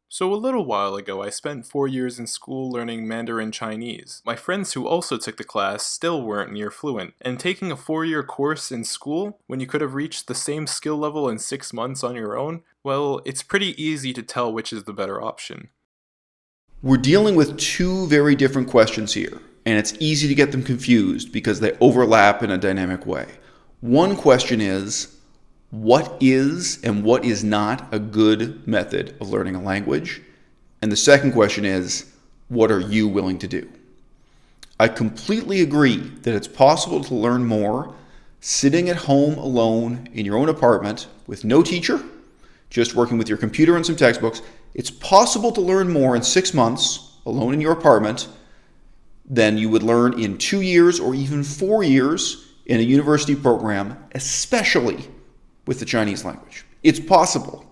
So a little while ago, I spent 4 years in school learning Mandarin Chinese. My friends who also took the class still weren't near fluent, and taking a 4-year course in school, when you could have reached the same skill level in 6 months on your own, well, it's pretty easy to tell which is the better option. We're dealing with two very different questions here, and it's easy to get them confused because they overlap in a dynamic way. One question is, what is and what is not a good method of learning a language? And the second question is, what are you willing to do? I completely agree that it's possible to learn more sitting at home alone in your own apartment with no teacher, just working with your computer and some textbooks. It's possible to learn more in 6 months alone in your apartment than you would learn in 2 years or even 4 years in a university program, especially with the Chinese language. It's possible.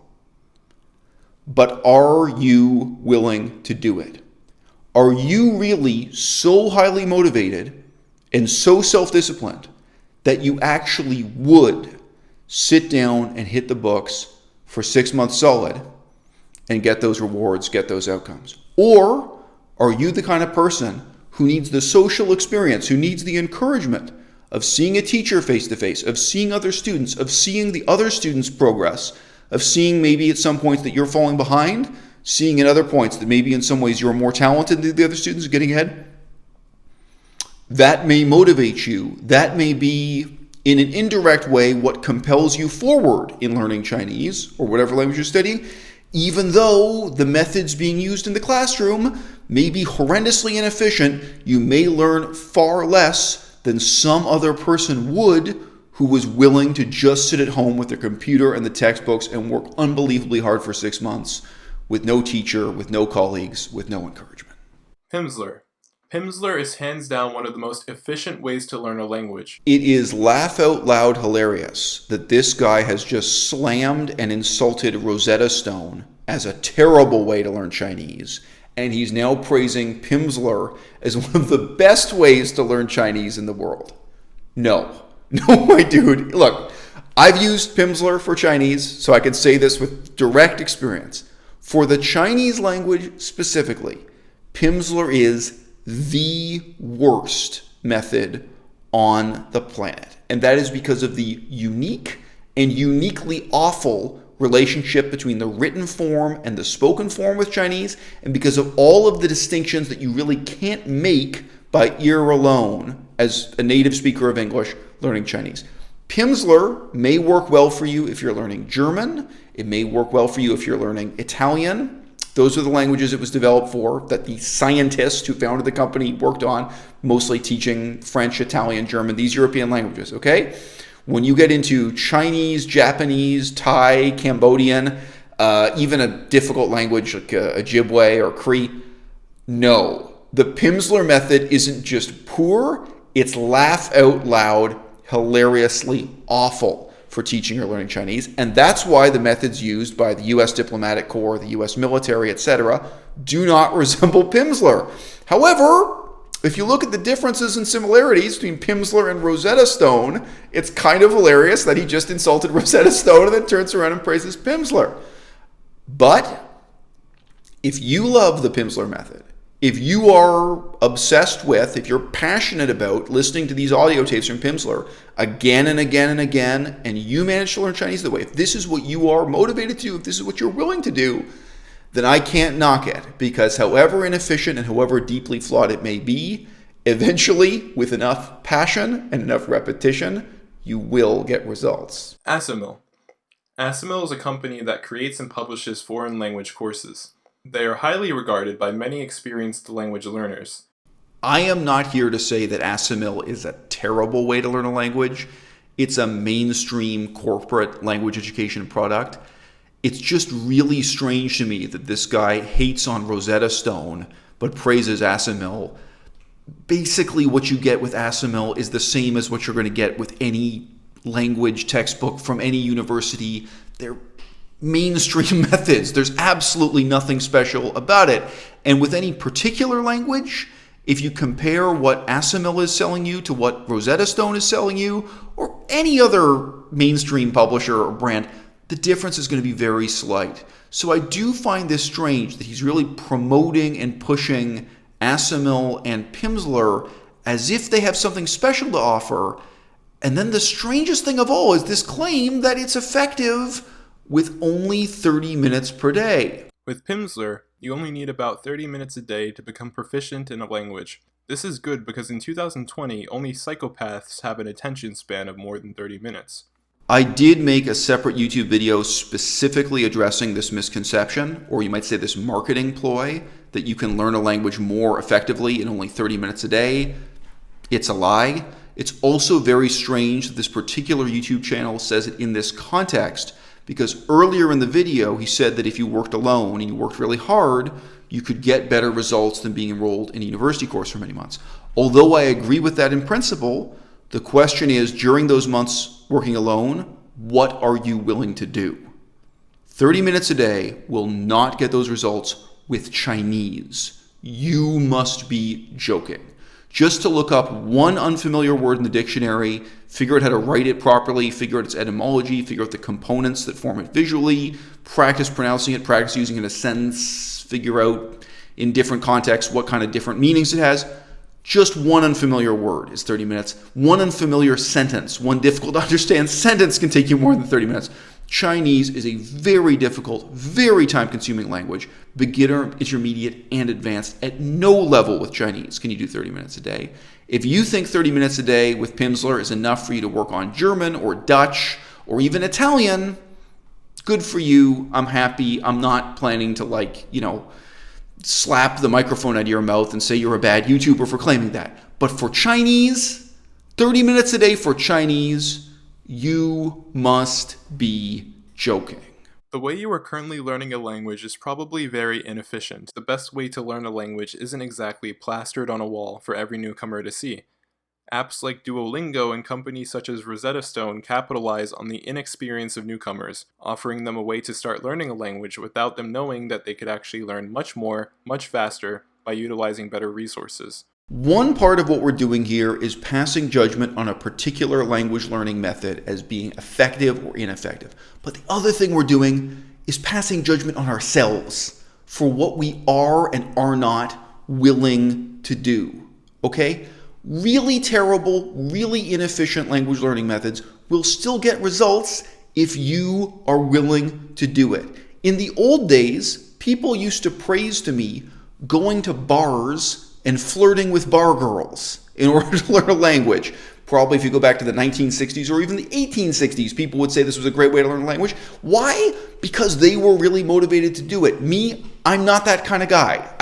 But are you willing to do it? Are you really so highly motivated and so self-disciplined that you actually would sit down and hit the books for 6 months solid and get those rewards, get those outcomes? Or are you the kind of person who needs the social experience, who needs the encouragement of seeing a teacher face-to-face, of seeing other students, of seeing the other students' progress, of seeing maybe at some points that you're falling behind, seeing at other points that maybe in some ways you're more talented than the other students getting ahead? That may motivate you. That may be, in an indirect way, what compels you forward in learning Chinese or whatever language you're studying, even though the methods being used in the classroom may be horrendously inefficient. You may learn far less than some other person would who was willing to just sit at home with their computer and the textbooks and work unbelievably hard for 6 months with no teacher, with no colleagues, with no encouragement. Pimsleur. Pimsleur is hands down one of the most efficient ways to learn a language. It is laugh out loud hilarious that this guy has just slammed and insulted Rosetta Stone as a terrible way to learn Chinese. And he's now praising Pimsleur as one of the best ways to learn Chinese in the world. No, my dude. Look, I've used Pimsleur for Chinese, so I can say this with direct experience. For the Chinese language specifically, Pimsleur is the worst method on the planet. And that is because of the unique and uniquely awful relationship between the written form and the spoken form with Chinese, and because of all of the distinctions that you really can't make by ear alone as a native speaker of English learning Chinese. Pimsleur may work well for you if you're learning German. It may work well for you if you're learning Italian. Those are the languages it was developed for, that the scientists who founded the company worked on, mostly teaching French, Italian, German, these European languages, okay? When you get into Chinese, Japanese, Thai, Cambodian, even a difficult language like Ojibwe or Cree, no. The Pimsleur method isn't just poor, it's laugh out loud, hilariously awful for teaching or learning Chinese. And that's why the methods used by the US Diplomatic Corps, the US military, etc., do not resemble Pimsleur. However, if you look at the differences and similarities between Pimsleur and Rosetta Stone, it's kind of hilarious that he just insulted Rosetta Stone and then turns around and praises Pimsleur. But if you love the Pimsleur method, if you are obsessed with, if you're passionate about listening to these audio tapes from Pimsleur again and again and again, and you manage to learn Chinese the way, if this is what you are motivated to do, if this is what you're willing to do, then I can't knock it, because however inefficient and however deeply flawed it may be, eventually, with enough passion and enough repetition, you will get results. Asimil. Asimil is a company that creates and publishes foreign language courses. They are highly regarded by many experienced language learners. I am not here to say that Asimil is a terrible way to learn a language. It's a mainstream corporate language education product. It's just really strange to me that this guy hates on Rosetta Stone but praises Asimil. Basically, what you get with Asimil is the same as what you're going to get with any language textbook from any university. They're mainstream methods. There's absolutely nothing special about it. And with any particular language, if you compare what Asimil is selling you to what Rosetta Stone is selling you, or any other mainstream publisher or brand, the difference is going to be very slight. So I do find this strange that he's really promoting and pushing Asimil and Pimsleur as if they have something special to offer. And then the strangest thing of all is this claim that it's effective with only 30 minutes per day. With Pimsleur, you only need about 30 minutes a day to become proficient in a language. This is good because in 2020, only psychopaths have an attention span of more than 30 minutes. I did make a separate YouTube video specifically addressing this misconception, or you might say this marketing ploy, that you can learn a language more effectively in only 30 minutes a day. It's a lie. It's also very strange that this particular YouTube channel says it in this context, because earlier in the video, he said that if you worked alone and you worked really hard, you could get better results than being enrolled in a university course for many months. Although I agree with that in principle, the question is, during those months working alone, what are you willing to do? 30 minutes a day will not get those results with Chinese. You must be joking. Just to look up one unfamiliar word in the dictionary, figure out how to write it properly, figure out its etymology, figure out the components that form it visually, practice pronouncing it, practice using it in a sentence, figure out in different contexts what kind of different meanings it has. Just one unfamiliar word is 30 minutes. One unfamiliar sentence, one difficult to understand sentence can take you more than 30 minutes. Chinese is a very difficult, very time-consuming language. Beginner, intermediate, and advanced. At no level with Chinese can you do 30 minutes a day. If you think 30 minutes a day with Pimsleur is enough for you to work on German or Dutch or even Italian, good for you. I'm happy. I'm not planning to slap the microphone out of your mouth and say you're a bad YouTuber for claiming that. But for Chinese, 30 minutes a day for Chinese, you must be joking. The way you are currently learning a language is probably very inefficient. The best way to learn a language isn't exactly plastered on a wall for every newcomer to see. Apps like Duolingo and companies such as Rosetta Stone capitalize on the inexperience of newcomers, offering them a way to start learning a language without them knowing that they could actually learn much more, much faster, by utilizing better resources. One part of what we're doing here is passing judgment on a particular language learning method as being effective or ineffective. But the other thing we're doing is passing judgment on ourselves for what we are and are not willing to do. Okay? Really terrible, really inefficient language learning methods will still get results if you are willing to do it. In the old days, people used to praise to me going to bars and flirting with bar girls in order to learn a language. Probably if you go back to the 1960s or even the 1860s, people would say this was a great way to learn a language. Why? Because they were really motivated to do it. Me, I'm not that kind of guy.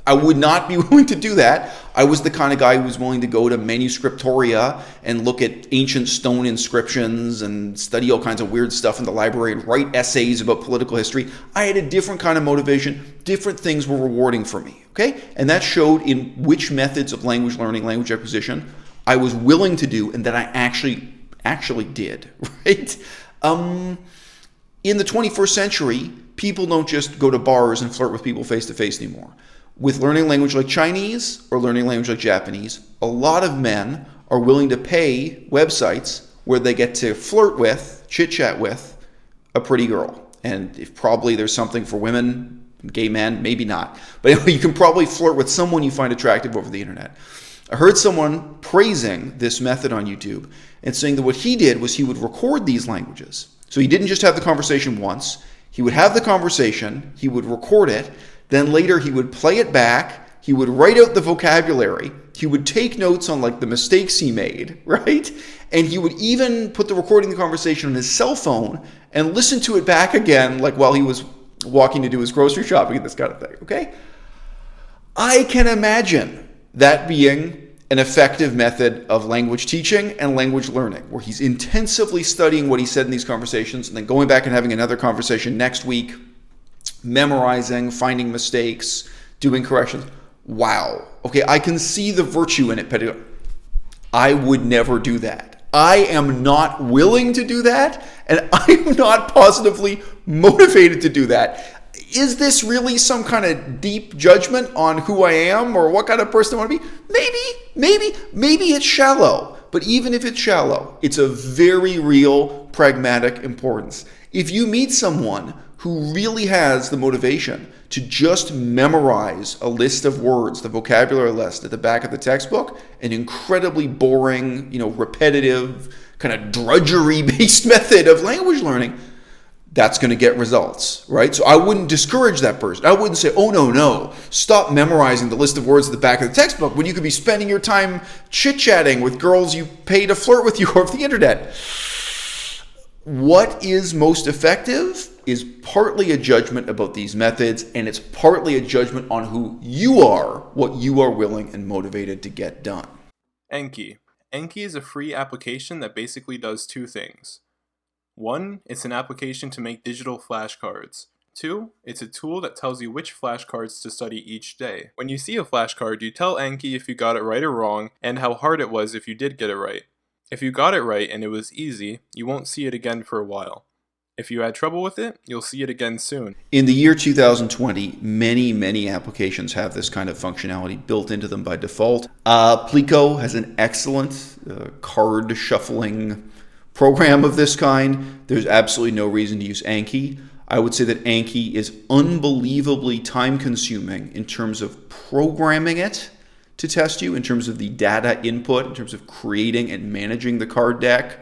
I would not be willing to do that. I was the kind of guy who was willing to go to manuscriptoria and look at ancient stone inscriptions and study all kinds of weird stuff in the library and write essays about political history. I had a different kind of motivation. Different things were rewarding for me, okay? And that showed in which methods of language learning, language acquisition, I was willing to do and that I actually did, right? In the 21st century, people don't just go to bars and flirt with people face-to-face anymore. With learning language like Chinese or learning language like Japanese, a lot of men are willing to pay websites where they get to flirt with, chit-chat with, a pretty girl. And if probably there's something for women, gay men, maybe not. But anyway, you can probably flirt with someone you find attractive over the internet. I heard someone praising this method on YouTube and saying that what he did was he would record these languages. So he didn't just have the conversation once. He would have the conversation, he would record it, then later he would play it back, he would write out the vocabulary, he would take notes on the mistakes he made, right? And he would even put the recording of the conversation on his cell phone and listen to it back again while he was walking to do his grocery shopping and this kind of thing, okay? I can imagine that being an effective method of language teaching and language learning, where he's intensively studying what he said in these conversations and then going back and having another conversation next week, memorizing, finding mistakes, doing corrections. Wow. Okay, I can see the virtue in it, but I would never do that. I am not willing to do that, and I'm not positively motivated to do that. Is this really some kind of deep judgment on who I am or what kind of person I want to be? Maybe it's shallow. But even if it's shallow, it's a very real pragmatic importance. If you meet someone who really has the motivation to just memorize a list of words, the vocabulary list at the back of the textbook, an incredibly boring, repetitive, kind of drudgery-based method of language learning, that's going to get results, right? So I wouldn't discourage that person. I wouldn't say, oh, no, stop memorizing the list of words at the back of the textbook when you could be spending your time chit-chatting with girls you pay to flirt with you over the internet. What is most effective is partly a judgment about these methods, and it's partly a judgment on who you are, what you are willing and motivated to get done. Anki. Anki is a free application that basically does two things. 1, it's an application to make digital flashcards. 2, it's a tool that tells you which flashcards to study each day. When you see a flashcard, you tell Anki if you got it right or wrong, and how hard it was if you did get it right. If you got it right and it was easy, you won't see it again for a while. If you had trouble with it, you'll see it again soon. In the year 2020, many applications have this kind of functionality built into them by default. Plinko has an excellent card shuffling program of this kind. There's absolutely no reason to use Anki. I would say that Anki is unbelievably time-consuming in terms of programming it to test you, in terms of the data input, in terms of creating and managing the card deck.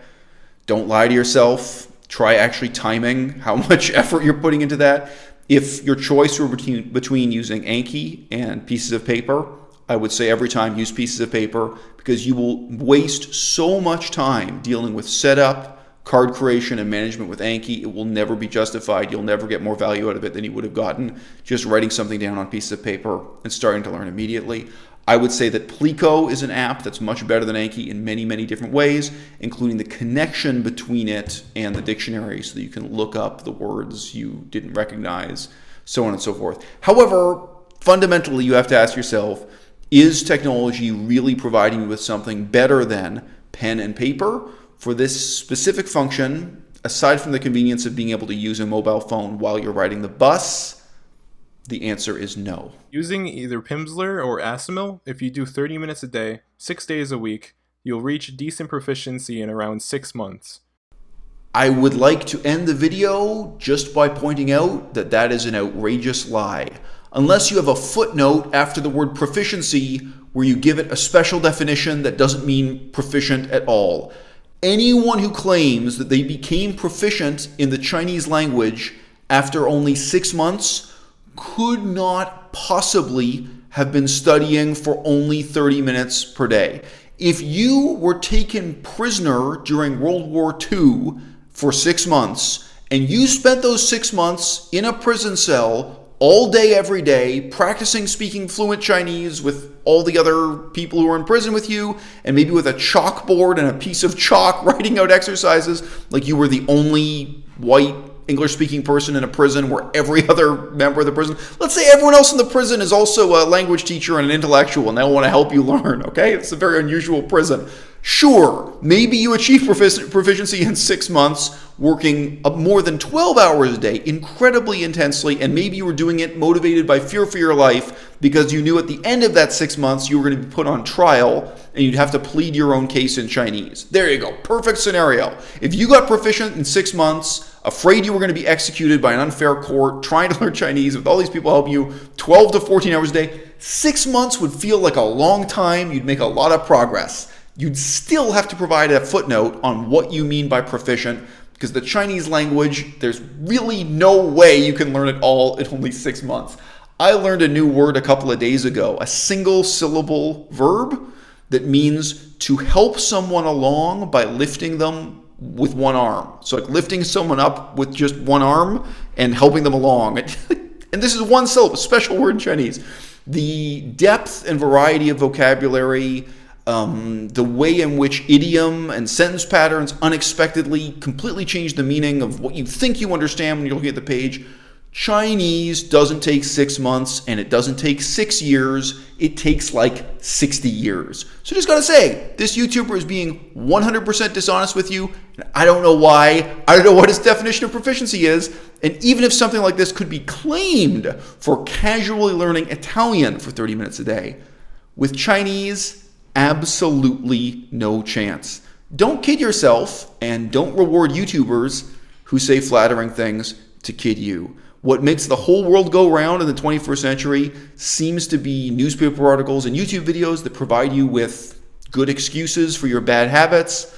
Don't lie to yourself. Try actually timing how much effort you're putting into that. If your choice were between using Anki and pieces of paper, I would say every time use pieces of paper, because you will waste so much time dealing with setup, card creation, and management with Anki. It will never be justified. You'll never get more value out of it than you would have gotten just writing something down on pieces of paper and starting to learn immediately. I would say that Plinko is an app that's much better than Anki in many different ways, including the connection between it and the dictionary so that you can look up the words you didn't recognize, so on and so forth. However, fundamentally, you have to ask yourself, is technology really providing you with something better than pen and paper for this specific function, aside from the convenience of being able to use a mobile phone while you're riding the bus? The answer is no. Using either Pimsleur or Asimil, if you do 30 minutes a day, 6 days a week, you'll reach decent proficiency in around 6 months. I would like to end the video just by pointing out that that is an outrageous lie. Unless you have a footnote after the word proficiency where you give it a special definition that doesn't mean proficient at all. Anyone who claims that they became proficient in the Chinese language after only 6 months could not possibly have been studying for only 30 minutes per day. If you were taken prisoner during World War II for 6 months, and you spent those 6 months in a prison cell all day, every day, practicing speaking fluent Chinese with all the other people who are in prison with you, and maybe with a chalkboard and a piece of chalk writing out exercises, like you were the only white English-speaking person in a prison where every other member of the prison, let's say everyone else in the prison is also a language teacher and an intellectual, and they want to help you learn, okay? It's a very unusual prison. Sure, maybe you achieve proficiency in 6 months, working more than 12 hours a day, incredibly intensely, and maybe you were doing it motivated by fear for your life because you knew at the end of that 6 months you were going to be put on trial and you'd have to plead your own case in Chinese. There you go, perfect scenario. If you got proficient in 6 months, afraid you were going to be executed by an unfair court, trying to learn Chinese with all these people helping you 12 to 14 hours a day, 6 months would feel like a long time. You'd make a lot of progress. You'd still have to provide a footnote on what you mean by proficient, because the Chinese language, there's really no way you can learn it all in only 6 months. I learned a new word a couple of days ago, a single syllable verb that means to help someone along by lifting them with one arm. So like lifting someone up with just one arm and helping them along. And this is one syllable, a special word in Chinese. The depth and variety of vocabulary, the way in which idiom and sentence patterns unexpectedly completely change the meaning of what you think you understand when you're looking at the page. Chinese doesn't take 6 months, and it doesn't take 6 years. It takes like 60 years. So just gotta say, this YouTuber is being 100% dishonest with you, and I don't know why. I don't know what his definition of proficiency is, and even if something like this could be claimed for casually learning Italian for 30 minutes a day, with Chinese, Absolutely no chance. Don't kid yourself, and don't reward YouTubers who say flattering things to kid you. What makes the whole world go round in the 21st century seems to be newspaper articles and YouTube videos that provide you with good excuses for your bad habits.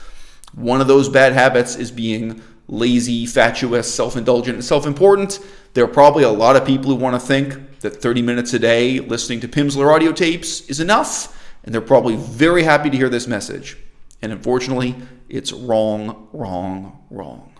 One of those bad habits is being lazy, fatuous, self-indulgent, and self-important. There are probably a lot of people who want to think that 30 minutes a day listening to Pimsleur audio tapes is enough, and they're probably very happy to hear this message. And unfortunately, it's wrong, wrong, wrong.